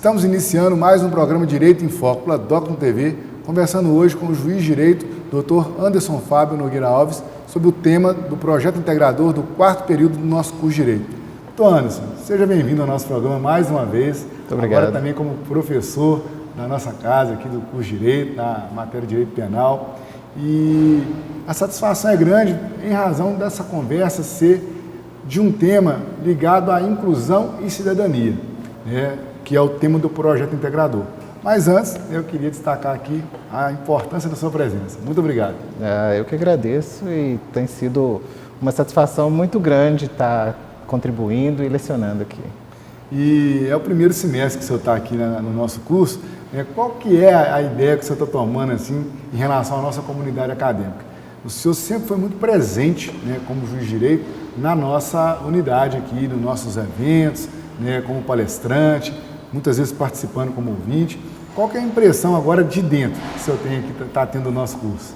Estamos iniciando mais um programa Direito em Foco pela Docno TV, conversando hoje com o juiz de direito, Dr. Anderson Fábio Nogueira Alves, sobre o tema do projeto integrador do 4º período do nosso curso de Direito. Dr. Anderson, seja bem-vindo ao nosso programa mais uma vez. Muito obrigado. Agora também como professor da nossa casa aqui do curso de Direito, na matéria de Direito Penal. E a satisfação é grande em razão dessa conversa ser de um tema ligado à inclusão e cidadania, né, que é o tema do projeto integrador. Mas antes, eu queria destacar aqui a importância da sua presença. Muito obrigado. Eu que agradeço e tem sido uma satisfação muito grande estar contribuindo e lecionando aqui. E é o primeiro semestre que o senhor está aqui no nosso curso. Qual que é a ideia que o senhor está tomando assim, em relação à nossa comunidade acadêmica? O senhor sempre foi muito presente, né, como juiz de direito, na nossa unidade aqui, nos nossos eventos, né, como palestrante, muitas vezes participando como ouvinte. Qual que é a impressão agora de dentro que o senhor tem aqui, está tendo no nosso curso?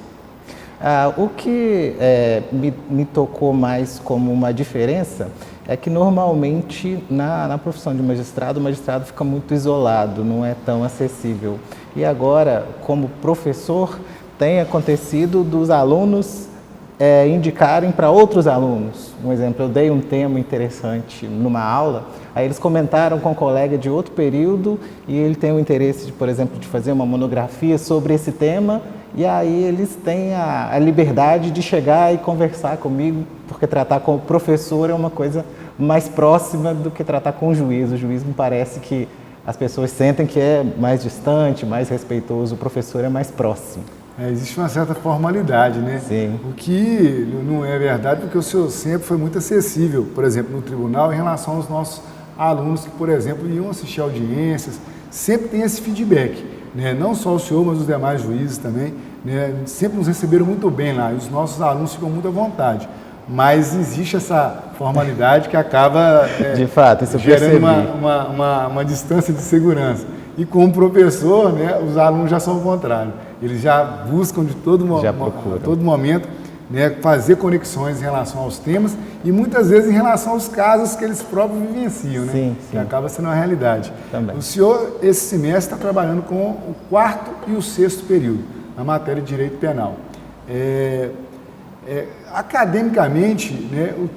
O que me tocou mais como uma diferença é que normalmente na profissão de magistrado, o magistrado fica muito isolado, não é tão acessível. E agora, como professor, tem acontecido dos alunos indicarem para outros alunos. Um exemplo, eu dei um tema interessante numa aula, aí eles comentaram com um colega de outro período e ele tem o interesse, por exemplo, de fazer uma monografia sobre esse tema, e aí eles têm a liberdade de chegar e conversar comigo, porque tratar com o professor é uma coisa mais próxima do que tratar com o juiz. O juiz me parece que as pessoas sentem que é mais distante, mais respeitoso, o professor é mais próximo. Existe uma certa formalidade, né? Sim. O que não é verdade, porque o senhor sempre foi muito acessível, por exemplo, no tribunal, em relação aos nossos alunos que, por exemplo, iam assistir audiências, sempre tem esse feedback, né? Não só o senhor, mas os demais juízes também, né? Sempre nos receberam muito bem lá, e os nossos alunos ficam muito à vontade. Mas existe essa formalidade que acaba de fato, isso gerando uma distância de segurança. E como professor, né, os alunos já são o contrário. Eles já buscam de todo momento, né, fazer conexões em relação aos temas e muitas vezes em relação aos casos que eles próprios vivenciam, né? Sim. Que acaba sendo uma realidade. Também. O senhor, esse semestre, está trabalhando com o 4º e o 6º período, na matéria de Direito Penal. Academicamente, né, o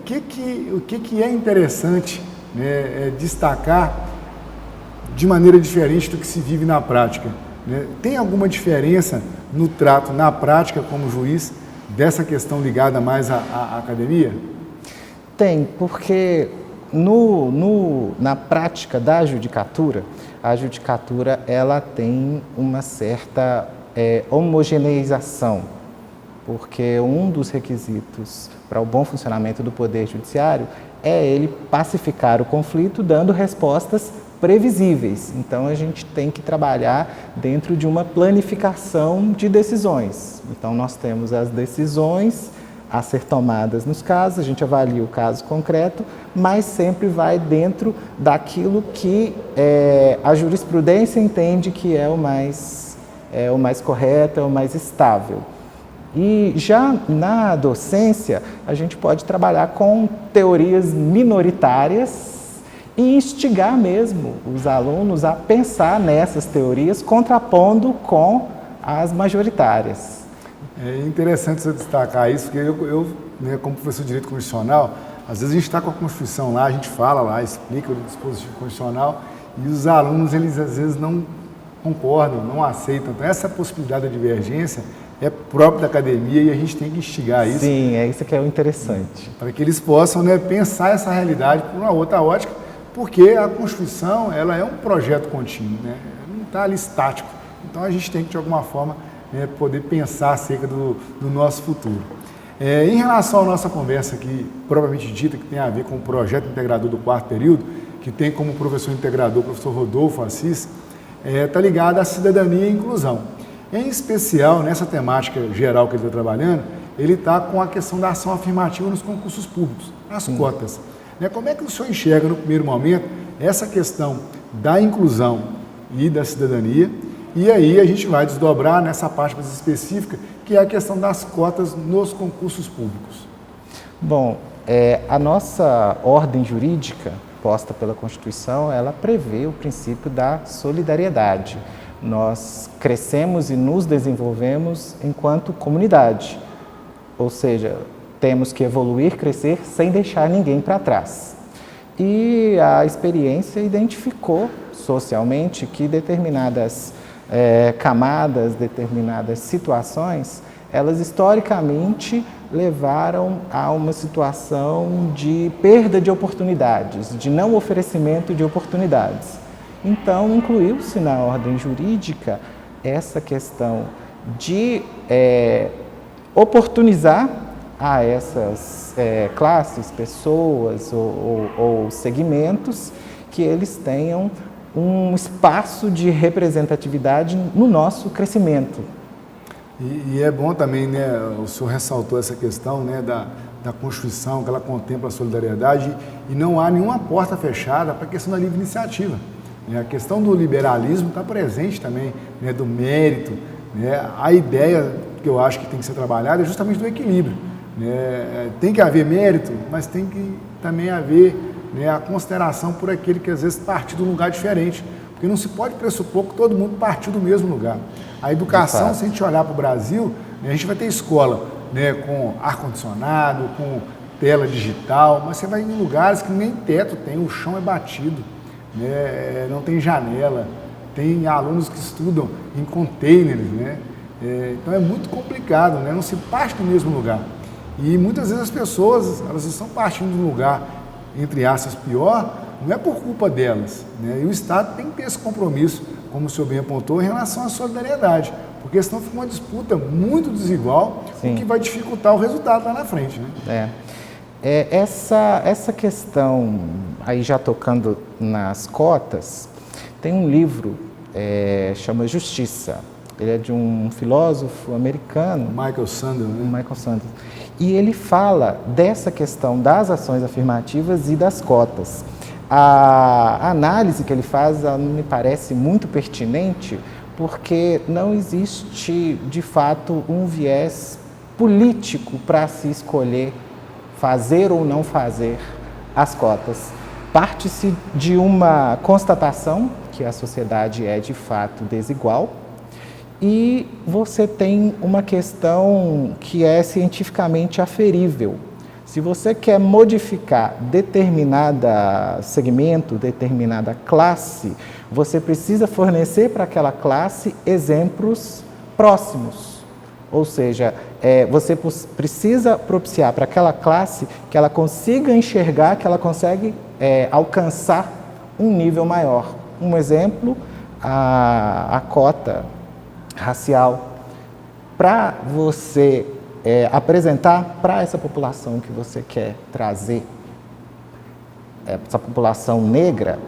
que é interessante, né, destacar de maneira diferente do que se vive na prática, né? Tem alguma diferença no trato, na prática, como juiz, dessa questão ligada mais à academia? Tem, porque na prática da judicatura, a judicatura ela tem uma certa homogeneização, porque um dos requisitos para o bom funcionamento do Poder Judiciário é ele pacificar o conflito dando respostas previsíveis. Então, a gente tem que trabalhar dentro de uma planificação de decisões. Então, nós temos as decisões a ser tomadas nos casos, a gente avalia o caso concreto, mas sempre vai dentro daquilo que a jurisprudência entende que é o mais correto, é o mais estável. E já na docência, a gente pode trabalhar com teorias minoritárias e instigar mesmo os alunos a pensar nessas teorias, contrapondo com as majoritárias. É interessante você destacar isso, porque eu né, como professor de Direito Constitucional, às vezes a gente está com a Constituição lá, a gente fala lá, explica o dispositivo constitucional, e os alunos, eles às vezes não concordam, não aceitam. Então, essa possibilidade de divergência é própria da academia e a gente tem que instigar isso. Sim, é isso que é o interessante. Para que eles possam, né, pensar essa realidade por uma outra ótica, porque a Constituição ela é um projeto contínuo, né? Não está ali estático. Então a gente tem que, de alguma forma, né, poder pensar acerca do nosso futuro. Em relação à nossa conversa aqui, propriamente dita, que tem a ver com o projeto integrador do 4º período, que tem como professor integrador o professor Rodolfo Assis, está ligado à cidadania e inclusão. Em especial, nessa temática geral que ele está trabalhando, ele está com a questão da ação afirmativa nos concursos públicos, as cotas. Como é que o senhor enxerga, no primeiro momento, essa questão da inclusão e da cidadania? E aí a gente vai desdobrar nessa parte mais específica, que é a questão das cotas nos concursos públicos. Bom, a nossa ordem jurídica, proposta pela Constituição, ela prevê o princípio da solidariedade. Nós crescemos e nos desenvolvemos enquanto comunidade, ou seja, temos que evoluir, crescer sem deixar ninguém para trás. E a experiência identificou socialmente que determinadas camadas, determinadas situações, elas historicamente levaram a uma situação de perda de oportunidades, de não oferecimento de oportunidades. Então, incluiu-se na ordem jurídica essa questão de oportunizar a essas classes, pessoas ou segmentos que eles tenham um espaço de representatividade no nosso crescimento. E é bom também, né, o senhor ressaltou essa questão, né, da Constituição, que ela contempla a solidariedade e não há nenhuma porta fechada para a questão da livre iniciativa. A questão do liberalismo está presente também, né, do mérito, né, a ideia que eu acho que tem que ser trabalhada é justamente do equilíbrio. Né, tem que haver mérito, mas tem que também haver, né, a consideração por aquele que às vezes partiu de um lugar diferente, porque não se pode pressupor que todo mundo partiu do mesmo lugar. A educação, se a gente olhar para o Brasil, né, a gente vai ter escola, né, com ar-condicionado, com tela digital, mas você vai em lugares que nem teto tem, o chão é batido, né, não tem janela, tem alunos que estudam em containers, né, então é muito complicado, né, não se parte do mesmo lugar. E muitas vezes as pessoas, elas estão partindo de um lugar, entre aspas, pior, não é por culpa delas, né? E o Estado tem que ter esse compromisso, como o senhor bem apontou, em relação à solidariedade, porque senão fica uma disputa muito desigual, o que vai dificultar o resultado lá na frente, né? Essa questão, aí já tocando nas cotas, tem um livro, chama Justiça. Ele é de um filósofo americano. Michael Sandel, né? Michael Sandel. E ele fala dessa questão das ações afirmativas e das cotas. A análise que ele faz me parece muito pertinente, porque não existe, de fato, um viés político para se escolher fazer ou não fazer as cotas. Parte-se de uma constatação que a sociedade é, de fato, desigual, e você tem uma questão que é cientificamente aferível. Se você quer modificar determinado segmento, determinada classe, você precisa fornecer para aquela classe exemplos próximos. Ou seja, você precisa propiciar para aquela classe que ela consiga enxergar, que ela consegue alcançar um nível maior. Um exemplo, a cota racial, para você apresentar para essa população que você quer trazer, essa população negra,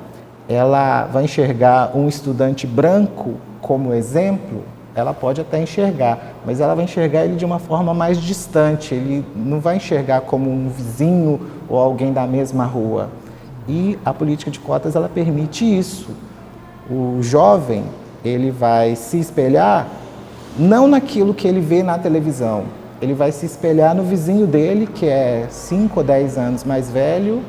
ela vai enxergar um estudante branco como exemplo, ela pode até enxergar, mas ela vai enxergar ele de uma forma mais distante, ele não vai enxergar como um vizinho ou alguém da mesma rua. E a política de cotas, ela permite isso. O jovem, ele vai se espelhar não naquilo que ele vê na televisão, ele vai se espelhar no vizinho dele, que é 5 ou 10 anos mais velho,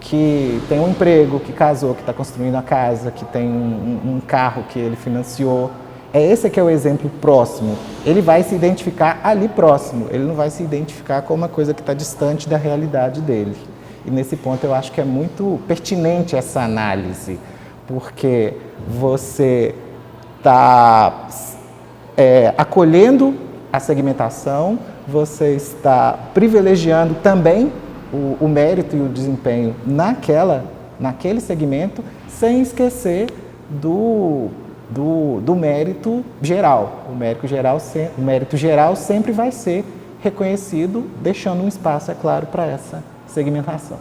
que tem um emprego, que casou, que está construindo a casa, que tem um carro que ele financiou. Esse que é o exemplo próximo. Ele vai se identificar ali próximo, ele não vai se identificar com uma coisa que está distante da realidade dele. E nesse ponto eu acho que é muito pertinente essa análise, porque você está acolhendo a segmentação, você está privilegiando também o mérito e o desempenho naquele segmento, sem esquecer do mérito geral. O mérito geral sempre vai ser reconhecido, deixando um espaço, é claro, para essa segmentação.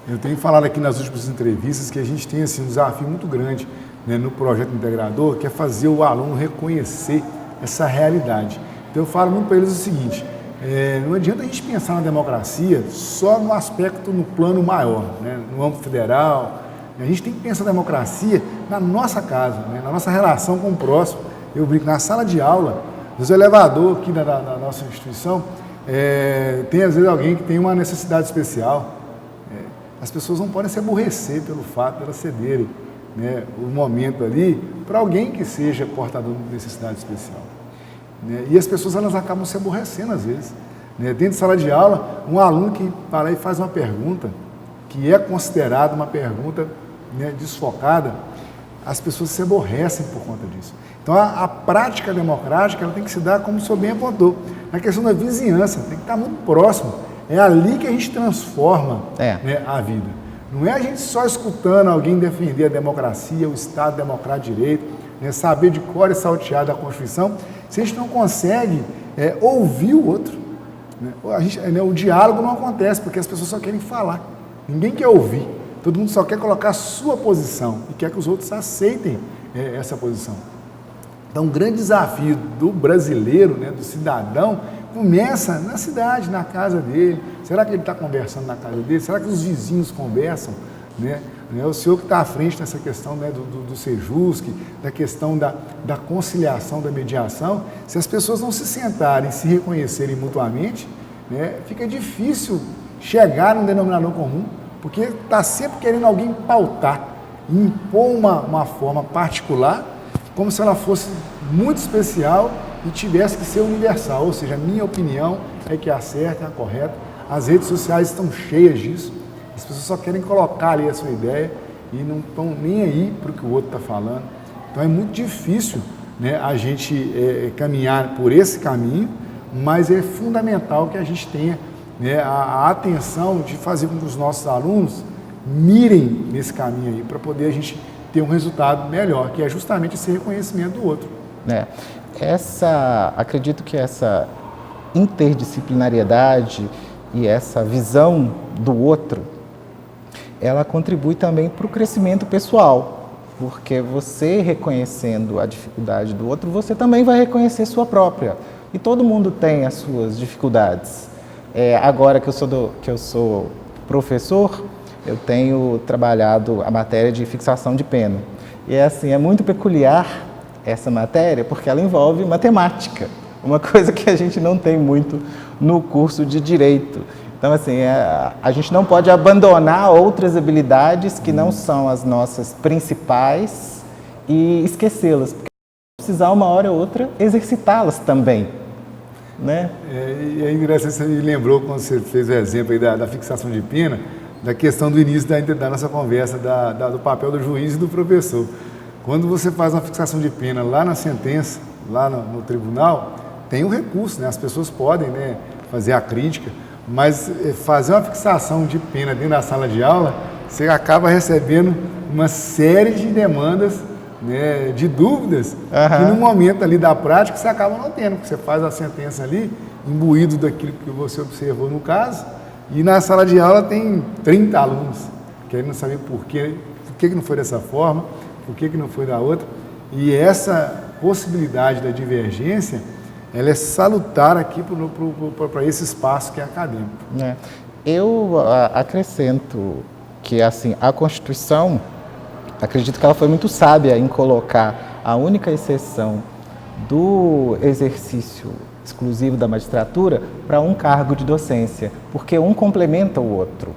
Eu tenho falado aqui nas últimas entrevistas que a gente tem assim, um desafio muito grande, né, no projeto integrador, que é fazer o aluno reconhecer essa realidade. Então eu falo muito para eles o seguinte, não adianta a gente pensar na democracia só no aspecto, no plano maior, né, no âmbito federal. A gente tem que pensar a democracia na nossa casa, né, na nossa relação com o próximo. Eu brinco, na sala de aula, no elevador aqui da nossa instituição, tem às vezes alguém que tem uma necessidade especial. as pessoas não podem se aborrecer pelo fato de elas cederem, né, o momento ali para alguém que seja portador de necessidade especial. Né? E as pessoas elas acabam se aborrecendo às vezes. Né? Dentro de sala de aula, um aluno que para e faz uma pergunta, que é considerada uma pergunta, né, desfocada, as pessoas se aborrecem por conta disso. Então, a prática democrática ela tem que se dar, como o senhor bem apontou, na questão da vizinhança, tem que estar muito próximo. É ali que a gente transforma, né, a vida. Não é a gente só escutando alguém defender a democracia, o Estado democrático de direito, né, saber de cor e salteado a Constituição, se a gente não consegue ouvir o outro. Né, o diálogo não acontece, porque as pessoas só querem falar. Ninguém quer ouvir. Todo mundo só quer colocar a sua posição e quer que os outros aceitem essa posição. Então, um grande desafio do brasileiro, né, do cidadão, começa na cidade, na casa dele. Será que ele está conversando na casa dele? Será que os vizinhos conversam? Né? O senhor que está à frente nessa questão, né, do Sejusc, da questão da conciliação, da mediação, se as pessoas não se sentarem, se reconhecerem mutuamente, né, fica difícil chegar num denominador comum, porque está sempre querendo alguém pautar, impor uma forma particular, como se ela fosse muito especial e tivesse que ser universal, ou seja, a minha opinião é que é a certa, é a correta. As redes sociais estão cheias disso, as pessoas só querem colocar ali a sua ideia e não estão nem aí para o que o outro está falando. Então é muito difícil, né, a gente caminhar por esse caminho, mas é fundamental que a gente tenha, né, a atenção de fazer com que os nossos alunos mirem nesse caminho aí, para poder a gente ter um resultado melhor, que é justamente esse reconhecimento do outro. Acredito que essa interdisciplinariedade e essa visão do outro, ela contribui também para o crescimento pessoal, porque você reconhecendo a dificuldade do outro, você também vai reconhecer sua própria. E todo mundo tem as suas dificuldades. Agora que eu sou professor, eu tenho trabalhado a matéria de fixação de pena. E é muito peculiar essa matéria, porque ela envolve matemática, uma coisa que a gente não tem muito no curso de Direito. Então, a gente não pode abandonar outras habilidades que não são as nossas principais e esquecê-las, porque precisar uma hora ou outra exercitá-las também. Né? E é engraçado, você me lembrou quando você fez o exemplo aí da fixação de pena, da questão do início da nossa conversa, do papel do juiz e do professor. Quando você faz uma fixação de pena lá na sentença, lá no tribunal, tem um recurso, né? As pessoas podem, né, fazer a crítica, mas fazer uma fixação de pena dentro da sala de aula, você acaba recebendo uma série de demandas, né, de dúvidas, que no momento ali da prática você acaba não tendo, porque você faz a sentença ali, imbuído daquilo que você observou no caso, e na sala de aula tem 30 alunos, querendo saber por que não foi dessa forma, por que não foi da outra, e essa possibilidade da divergência, ela é salutar aqui para esse espaço que é acadêmico. Eu acrescento que, a Constituição, acredito que ela foi muito sábia em colocar a única exceção do exercício exclusivo da magistratura para um cargo de docência, porque um complementa o outro.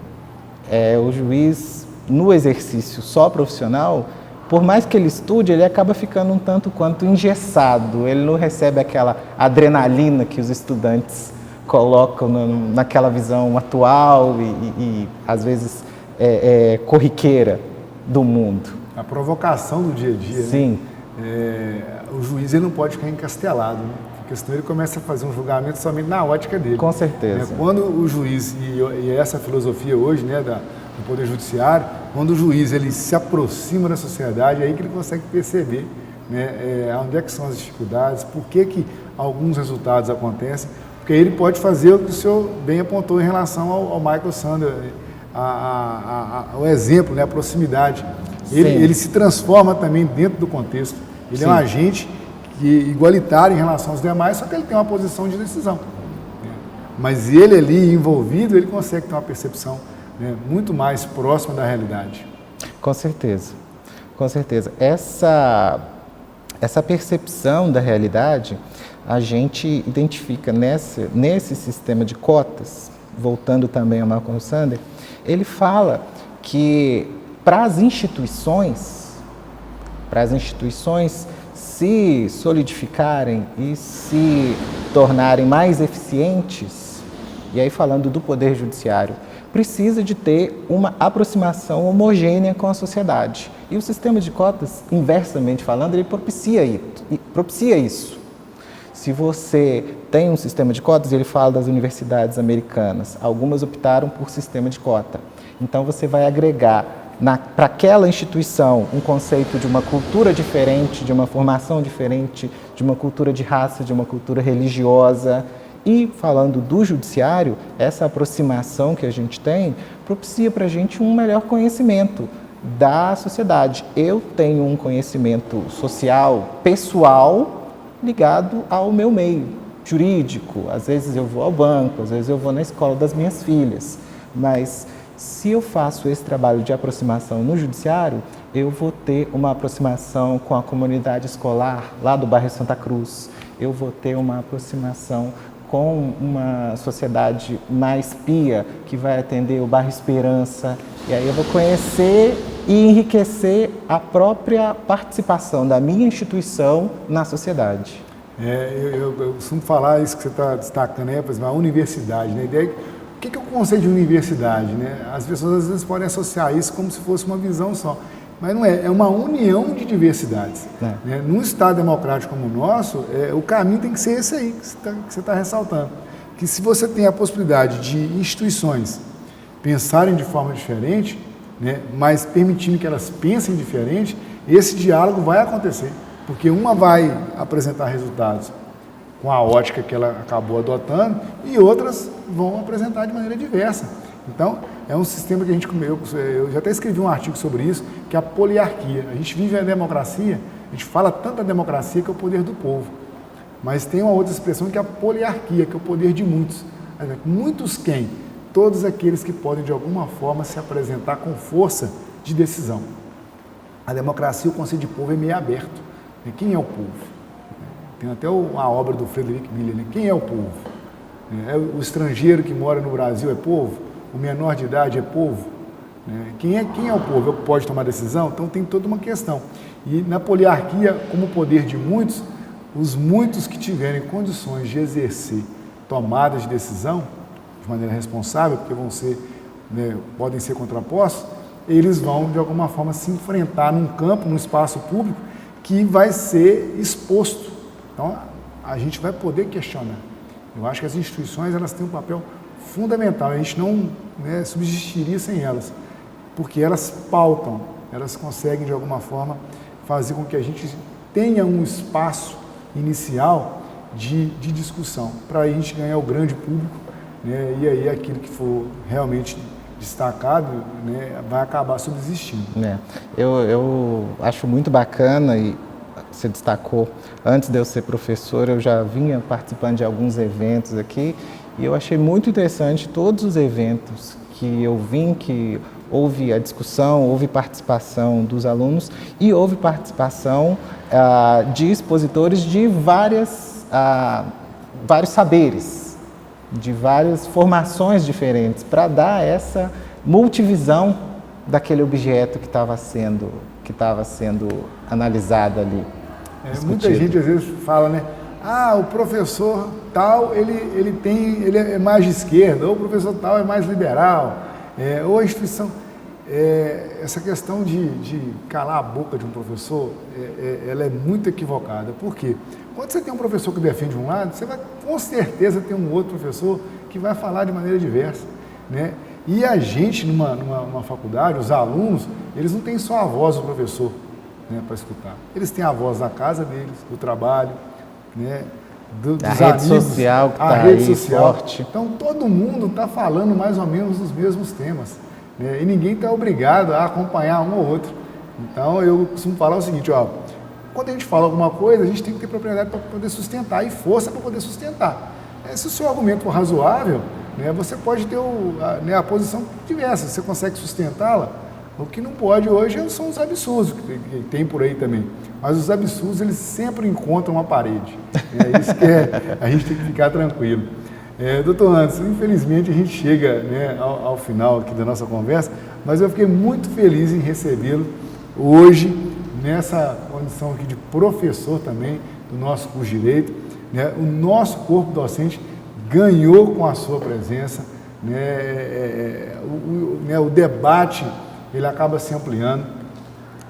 O juiz, no exercício só profissional, por mais que ele estude, ele acaba ficando um tanto quanto engessado, ele não recebe aquela adrenalina que os estudantes colocam naquela visão atual e às vezes, corriqueira do mundo. A provocação do dia a dia. Sim. Né? O juiz ele não pode ficar encastelado, né? Porque senão ele começa a fazer um julgamento somente na ótica dele. Com certeza. Quando o juiz, e essa filosofia hoje, né, do Poder Judiciário, quando o juiz ele se aproxima da sociedade, é aí que ele consegue perceber, né, onde é que são as dificuldades, por que alguns resultados acontecem, porque ele pode fazer o que o senhor bem apontou em relação ao Michael Sandel, o exemplo, né, a proximidade. Ele se transforma também dentro do contexto. Ele é um agente igualitário em relação aos demais, só que ele tem uma posição de decisão. Mas ele ali envolvido, ele consegue ter uma percepção, né, muito mais próxima da realidade. Com certeza, com certeza. Essa percepção da realidade, a gente identifica nesse sistema de cotas, voltando também a Malcolm Sander, ele fala que para as instituições se solidificarem e se tornarem mais eficientes, e aí falando do Poder Judiciário, precisa de ter uma aproximação homogênea com a sociedade. E o sistema de cotas, inversamente falando, ele propicia isso. Se você tem um sistema de cotas, ele fala das universidades americanas, algumas optaram por sistema de cota. Então você vai agregar para aquela instituição um conceito de uma cultura diferente, de uma formação diferente, de uma cultura de raça, de uma cultura religiosa. E falando do judiciário, essa aproximação que a gente tem propicia para a gente um melhor conhecimento da sociedade. Eu tenho um conhecimento social, pessoal, ligado ao meu meio jurídico. Às vezes eu vou ao banco, às vezes eu vou na escola das minhas filhas, mas se eu faço esse trabalho de aproximação no judiciário, eu vou ter uma aproximação com a comunidade escolar lá do bairro Santa Cruz, eu vou ter uma aproximação com uma sociedade mais pia, que vai atender o bairro Esperança, e aí eu vou conhecer e enriquecer a própria participação da minha instituição na sociedade. Eu costumo falar isso que você está destacando aí, por exemplo, a universidade, né? A ideia, o que é o conceito de universidade, né? As pessoas às vezes podem associar isso como se fosse uma visão só, mas não é, é uma união de diversidades. Né? Num Estado democrático como o nosso, o caminho tem que ser esse aí que você está ressaltando, que se você tem a possibilidade de instituições pensarem de forma diferente, né, mas permitindo que elas pensem diferente, esse diálogo vai acontecer, porque uma vai apresentar resultados com a ótica que ela acabou adotando e outras vão apresentar de maneira diversa. Então, é um sistema que eu já até escrevi um artigo sobre isso, que é a poliarquia. A gente vive a democracia, a gente fala tanto da democracia que é o poder do povo, mas tem uma outra expressão que é a poliarquia, que é o poder de muitos. Muitos quem? Todos aqueles que podem de alguma forma se apresentar com força de decisão. A democracia, o conceito de povo é meio aberto. Quem é o povo? Tem até uma obra do Frederick Miller, né? Quem é o povo? O estrangeiro que mora no Brasil é povo? O menor de idade é povo? Quem é o povo? Pode tomar decisão? Então tem toda uma questão. E na poliarquia, como poder de muitos, os muitos que tiverem condições de exercer tomadas de decisão de maneira responsável, porque podem ser contrapostos, eles vão de alguma forma se enfrentar num campo, num espaço público que vai ser exposto. Então a gente vai poder questionar. Eu acho que as instituições elas têm um papel fundamental, a gente não subsistiria sem elas, porque elas pautam, elas conseguem de alguma forma fazer com que a gente tenha um espaço inicial de discussão, para a gente ganhar o grande público, né, e aí aquilo que for realmente destacado, né, vai acabar subsistindo. Eu acho muito bacana, e você destacou, antes de eu ser professor, eu já vinha participando de alguns eventos aqui, e eu achei muito interessante todos os eventos que eu vim, que houve a discussão, houve participação dos alunos e houve participação de expositores de vários saberes, de várias formações diferentes, para dar essa multivisão daquele objeto que estava sendo analisado ali. Muita gente às vezes fala, né? O professor tal, ele é mais de esquerda, ou o professor tal é mais liberal, ou a instituição. Essa questão de calar a boca de um professor, ela é muito equivocada. Por quê? Quando você tem um professor que defende um lado, você vai com certeza ter um outro professor que vai falar de maneira diversa, né? E a gente, numa faculdade, os alunos, eles não têm só a voz do professor, né, para escutar. Eles têm a voz da casa deles, do trabalho, né, dos a rede amigos, social que a está rede aí social. forte. Então, todo mundo está falando mais ou menos dos mesmos temas, né, e ninguém está obrigado a acompanhar um ou outro. Então, eu costumo falar o seguinte, quando a gente fala alguma coisa, a gente tem que ter propriedade para poder sustentar e força para poder sustentar. Se o seu argumento for razoável, né, você pode ter a posição diversa, você consegue sustentá-la. O que não pode hoje são os absurdos que tem por aí também. Mas os absurdos, eles sempre encontram uma parede. É isso que a gente tem que ficar tranquilo. Doutor Anderson, infelizmente a gente chega, né, ao final aqui da nossa conversa, mas eu fiquei muito feliz em recebê-lo hoje, nessa condição aqui de professor também do nosso curso de Direito. Né? O nosso corpo docente ganhou com a sua presença, né? O debate ele acaba se ampliando,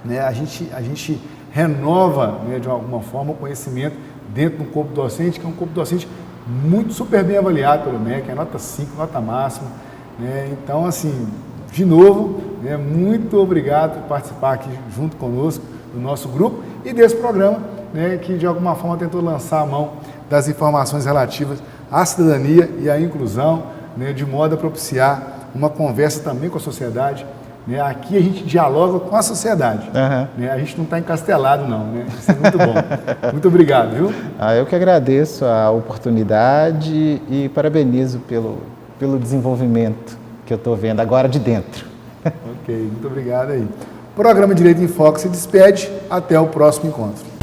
né? A gente renova, né, de alguma forma, o conhecimento dentro do corpo docente, que é um corpo docente muito super bem avaliado pelo MEC, é nota 5, nota máxima, né? Então, assim, de novo, né, muito obrigado por participar aqui junto conosco do nosso grupo e desse programa, né, que de alguma forma tentou lançar a mão das informações relativas à cidadania e à inclusão, né, de modo a propiciar uma conversa também com a sociedade. Né? Aqui a gente dialoga com a sociedade. Né? A gente não está encastelado, não. Né? Isso é muito bom. Muito obrigado, viu? Eu que agradeço a oportunidade e parabenizo pelo desenvolvimento que eu estou vendo agora de dentro. Ok, muito obrigado aí. O programa Direito em Foco se despede. Até o próximo encontro.